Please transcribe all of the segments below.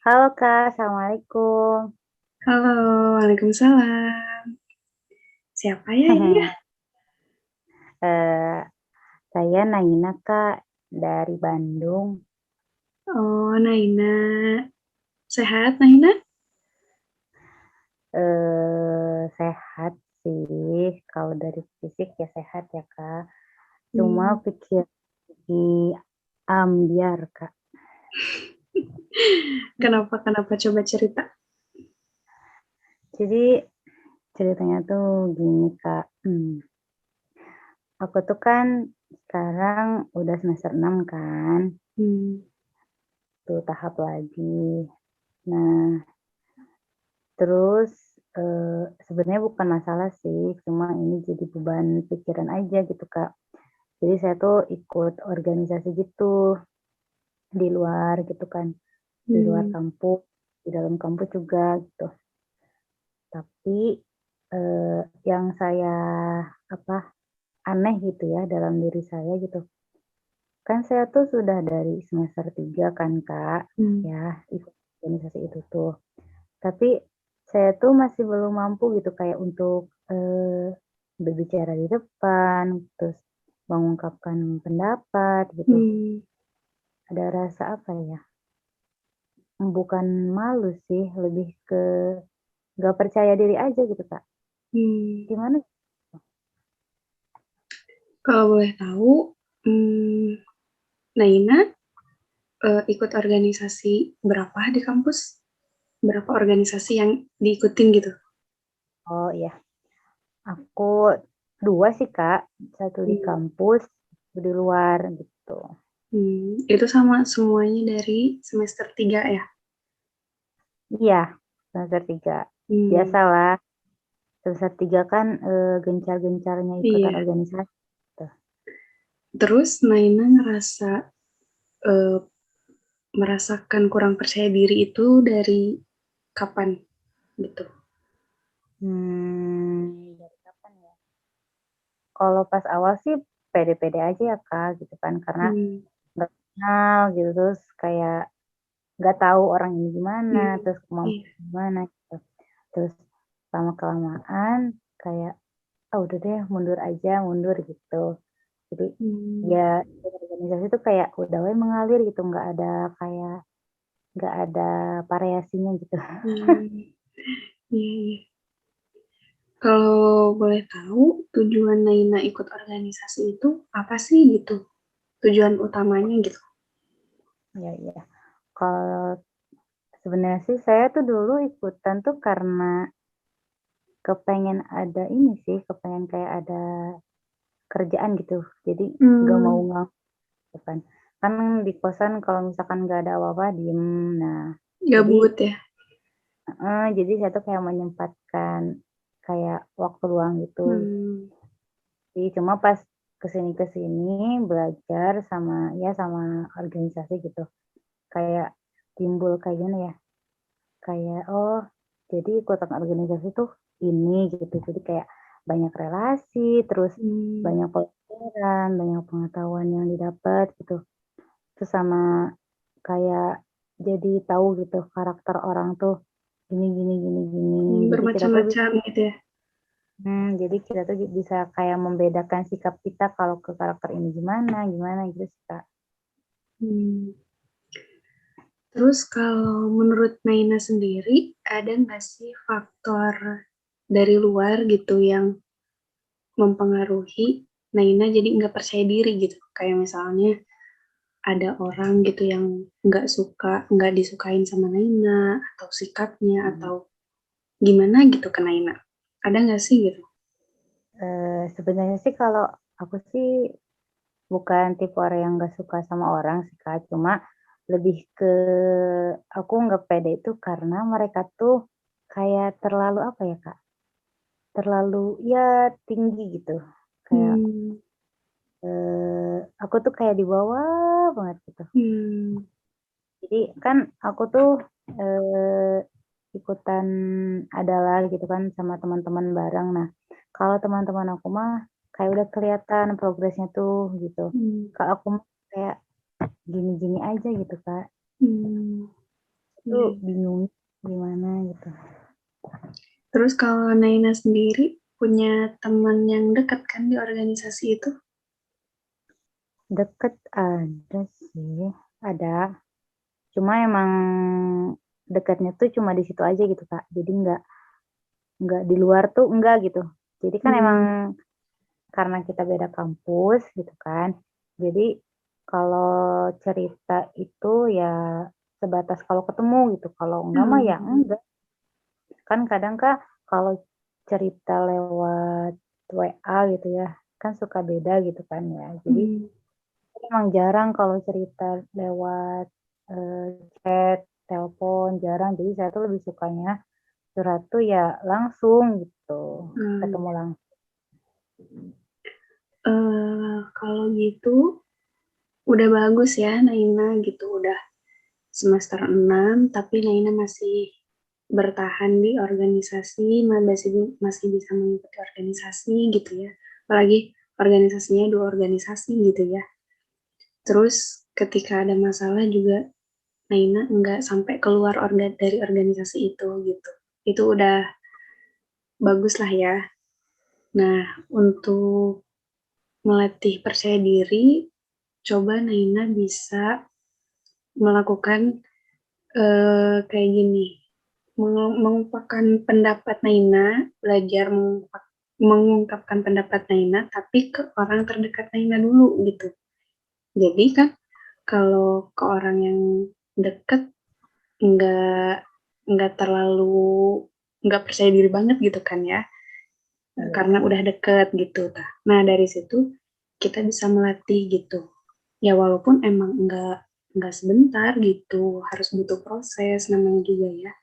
Halo Kak, Assalamualaikum. Halo, waalaikumsalam. Siapa ya ini ya? Eh, saya Naina Kak, dari Bandung. Oh, Naina. Sehat, Naina? Sehat sih, kalau dari fisik ya sehat ya Kak. Cuma Hmm. pikir di ambiar Kak. Kenapa coba cerita? Jadi ceritanya tuh gini Kak. Aku tuh kan sekarang udah semester 6 kan, Hmm. tuh tahap lagi. Nah, terus, sebenarnya bukan masalah sih, cuma ini jadi beban pikiran aja gitu, Kak. Jadi saya tuh ikut organisasi gitu, di luar gitu kan, di luar Hmm. kampus, di dalam kampus juga gitu. Tapi, yang saya, apa, aneh gitu ya dalam diri saya gitu, kan saya tuh sudah dari semester 3 kan, Kak, Hmm. ya ikut organisasi itu tuh. Tapi saya tuh masih belum mampu gitu kayak untuk, berbicara di depan, terus mengungkapkan pendapat gitu. Hmm. Ada rasa apa ya, bukan malu sih, lebih ke nggak percaya diri aja gitu, Kak. Hmm. Gimana? Kalau boleh tahu, hmm, Naina ikut organisasi berapa di kampus? Berapa organisasi yang diikutin gitu? Oh iya, aku 2 sih, Kak, satu di Hmm. kampus, satu di luar gitu. Itu sama semuanya dari semester 3 ya? Iya, semester 3. Hmm. Biasalah, semester 3 kan, gencar-gencarnya ikutan Iya. organisasi gitu. Terus Naina ngerasa eh, merasakan kurang percaya diri itu dari kapan gitu? Dari kapan ya? Kalau pas awal sih pede-pede aja ya, Kak, gitu kan, karena Hmm. nggak kenal gitu, terus kayak nggak tahu orang ini gimana, Hmm. terus Iya. kemampuannya gimana gitu. Terus lama-kelamaan kayak, "Ah, udah deh mundur aja, mundur," gitu. Jadi Hmm. ya organisasi itu kayak udah we mengalir gitu, nggak ada variasinya gitu. Hmm. Iya, iya. Kalau boleh tahu tujuan Naina ikut organisasi itu apa sih gitu? Tujuan utamanya gitu. Iya, iya. Kalau sebenarnya sih saya tuh dulu ikutan tuh karena kepengen ada ini sih, kepengen kayak ada kerjaan gitu. Jadi nggak mau Hmm. gitu kan. Kan di kosan kalau misalkan nggak ada apa-apa diem. Nah, jadi Gabut ya. jadi saya tuh kayak menyempatkan kayak waktu luang gitu. Hmm. Jadi cuma pas kesini belajar sama organisasi gitu, kayak timbul kayak gini ya, kayak, oh jadi ikutan organisasi tuh ini gitu. Jadi kayak banyak relasi, terus Hmm. banyak pelajaran, banyak pengetahuan yang didapat gitu. Terus sama kayak jadi tahu gitu karakter orang tuh gini gini gini gini. Jadi kita tuh Bermacam-macam gitu ya. jadi kita tuh bisa kayak membedakan sikap kita kalau ke karakter ini gimana gimana gitu sih, Kak. Hmm. Terus kalau menurut Naina sendiri, ada nggak sih faktor dari luar gitu yang mempengaruhi Naina jadi nggak percaya diri gitu? Kayak misalnya ada orang gitu yang nggak disukain sama Naina, atau sikapnya, Mhm. atau gimana gitu ke Naina. Ada nggak sih gitu? Sebenarnya sih kalau aku sih bukan tipe orang yang nggak suka sama orang sih, Kak, cuma lebih ke aku nggak pede itu karena mereka tuh kayak terlalu apa ya, Kak, terlalu ya tinggi gitu. Kayak, Hmm. aku tuh kayak di bawah banget gitu. Hmm. Jadi kan aku tuh, eee, ikutan adalah gitu kan sama teman-teman bareng. Nah, kalau teman-teman aku mah kayak udah kelihatan progresnya tuh gitu. Hmm. Kalau aku mah kayak gini-gini aja gitu, Kak. Hmm. tuh bingung gimana gitu. Terus kalau Naina sendiri punya teman yang dekat kan di organisasi itu? Deket ada sih, ada. Cuma emang dekatnya tuh cuma di situ aja gitu Kak. Jadi nggak di luar tuh enggak gitu. Jadi kan emang Hmm. karena kita beda kampus gitu kan. Jadi kalau cerita itu ya sebatas kalau ketemu gitu. Kalau enggak mah ya enggak. Kan kadang Kak kalau cerita lewat WA gitu ya, kan suka beda gitu kan ya. Jadi Hmm. emang jarang kalau cerita lewat chat, telepon, jarang. Jadi saya tuh lebih sukanya curhat tuh ya langsung gitu, Hmm. ketemu langsung. Kalau gitu udah bagus ya Naina gitu, udah semester 6 tapi Naina masih bertahan di organisasi, masih masih bisa mengikuti organisasi gitu ya. Apalagi organisasinya 2 organisasi gitu ya. Terus ketika ada masalah juga Naina nggak sampai keluar dari organisasi itu gitu. Itu udah bagus lah ya. Nah, untuk melatih percaya diri, coba Naina bisa melakukan kayak gini, mengungkapkan pendapat Naina, belajar mengungkapkan pendapat Naina, tapi ke orang terdekat Naina dulu gitu. Jadi kan kalau ke orang yang deket nggak nggak terlalu nggak percaya diri banget gitu kan ya, Iya karena sih. udah deket gitu. Nah dari situ kita bisa melatih gitu. Ya walaupun emang nggak sebentar gitu, harus butuh proses namanya juga ya.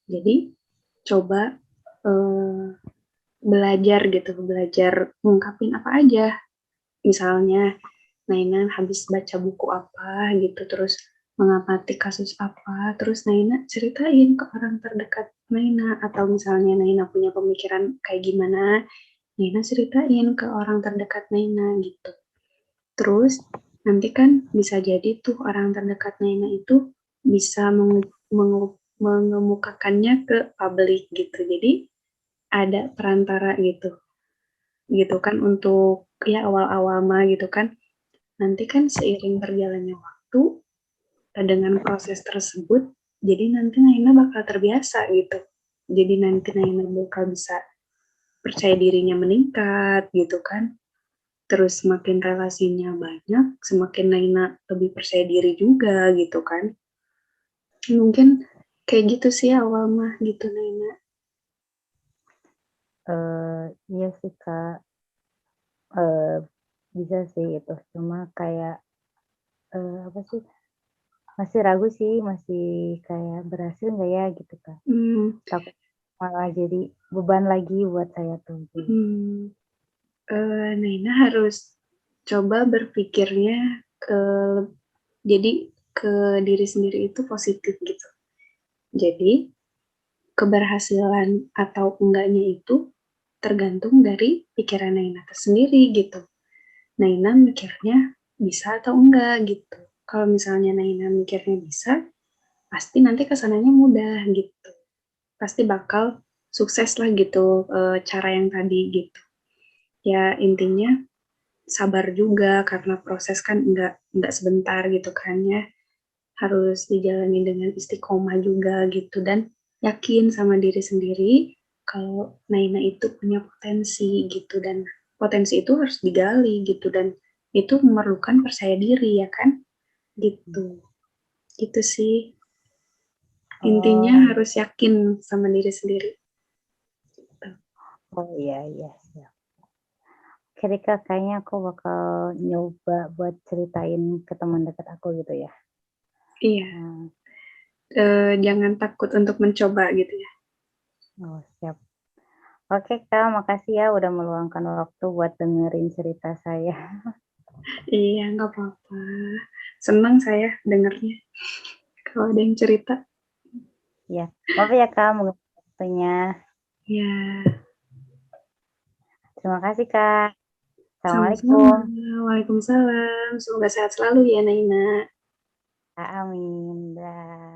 Jadi coba eh, belajar gitu, belajar ngungkapin apa aja. Misalnya Naina habis baca buku apa gitu, terus mengamati kasus apa, terus Naina ceritain ke orang terdekat Naina, atau misalnya Naina punya pemikiran kayak gimana, Naina ceritain ke orang terdekat Naina gitu. Terus nanti kan bisa jadi tuh orang terdekat Naina itu bisa mengemukakannya ke publik gitu. Jadi ada perantara gitu, gitu kan untuk ya awal-awal mah gitu kan. Nanti kan seiring berjalannya waktu dengan proses tersebut, jadi nanti Naina bakal terbiasa gitu. Jadi nanti Naina bakal bisa percaya dirinya meningkat gitu kan. Terus semakin relasinya banyak, semakin Naina lebih percaya diri juga gitu kan. Mungkin kayak gitu sih awal mah gitu Naina. Iya sih Kak, eee, bisa sih itu. Cuma kayak, apa sih, masih ragu sih, masih kayak berhasil nggak ya gitu Kak. Hmm. Takut malah jadi beban lagi buat saya tuh jadi. Hmm. Naina harus coba berpikirnya ke jadi ke diri sendiri itu positif gitu. Jadi keberhasilan atau enggaknya itu tergantung dari pikiran Naina tersendiri gitu. Naina mikirnya bisa atau enggak gitu. Kalau misalnya Naina mikirnya bisa, pasti nanti kesananya mudah gitu. Pasti bakal sukses lah gitu cara yang tadi gitu. Ya intinya sabar juga karena proses kan enggak sebentar gitu kan ya. Harus dijalani dengan istiqomah juga gitu dan yakin sama diri sendiri kalau Naina itu punya potensi gitu dan potensi itu harus digali gitu dan itu memerlukan percaya diri ya kan gitu gitu sih intinya Oh, harus yakin sama diri sendiri gitu. oh iya iya, siap. Oke deh Kak, kayaknya aku bakal nyoba buat ceritain ke teman dekat aku gitu ya. Iya, Nah, jangan takut untuk mencoba gitu ya. oh siap. Oke Kak, makasih ya udah meluangkan waktu buat dengerin cerita saya. Iya nggak apa-apa, senang saya dengarnya kalau ada yang cerita. Ya, maaf ya Kak mengganggu waktunya. Ya. Terima kasih Kak. Sama-sama. Assalamualaikum. Waalaikumsalam. Semoga sehat selalu ya, Naina. Amin. Dah.